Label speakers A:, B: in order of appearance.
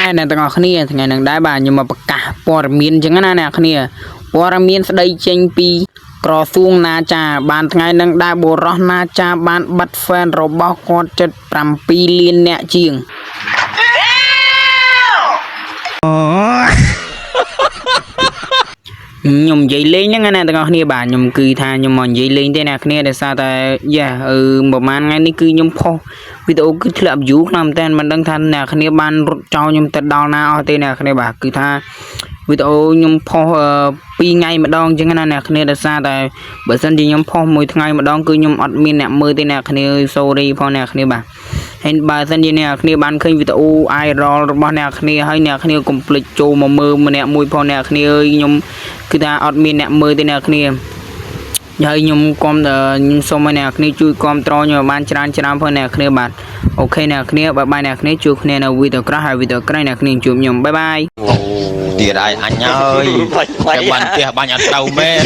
A: ដែរអ្នកទាំងអស់គ្នាថ្ងៃនឹងដែរបាទខ្ញុំមកប្រកាសព័ត៌មានអញ្ចឹងណាអ្នកគ្នាព័ត៌មានស្ដីចេញពីក្រសួងណាចាបានថ្ងៃនឹងដែរបុរសណាចាបានបិទ fan របស់គាត់ចិត្ត7 លានអ្នកជាងខ្ញុំនិយាយលេងហ្នឹងណាទាំងអស់គ្នាបាទខ្ញុំគឺថាខ្ញុំមកនិយាយលេងទេអ្នកគ្នាដោយសារតែប្រហែលថ្ងៃនេះគឺខ្ញុំផុសវីដេអូគឺធ្លាក់ view ខ្លាំងមែនតើមិនដឹងថាអ្នកគ្នាបានរត់ចោលខ្ញុំទៅដល់ណាអស់ទេអ្នកគ្នាបាទគឺថាវីដេអូខ្ញុំផុស2 ថ្ងៃម្ដងអញ្ចឹងណាអ្នកគ្នាដោយសារតែបើសិនជាខ្ញុំផុសមួយថ្ងៃម្ដងគឺខ្ញុំអត់មានអ្នកមើលទេអ្នកគ្នា sorry ផងអ្នកគ្នាបាទហើយបើសិនជាអ្នកគ្នាបានឃើញវីដេអូ viral របស់អ្នកគ្នាហើយអ្នកគ្នាកុំភ្លេចចូលមកមើលម្នាក់មួយផងអ្នកគ្នាអើយខ្ញុំគឺថាអត់មានអ្នកមើលទេអ្នកគ្នាហើយខ្ញុំសូមឲ្យអ្នកគ្នាជួយគាំទ្រខ្ញុំបានច្រើនផងអ្នកគ្នាបាទអូខេអ្នកគ្នាបាយអ្នកគ្នាជួបគ្នានៅវីដេអូក្រោយហើយវីដេអូក្រោយអ្នកគ្នាជួបខ្ញុំបាយទៀតហើយអញអើយចាំបានផ្ទះបាញ់អត់ទៅមែន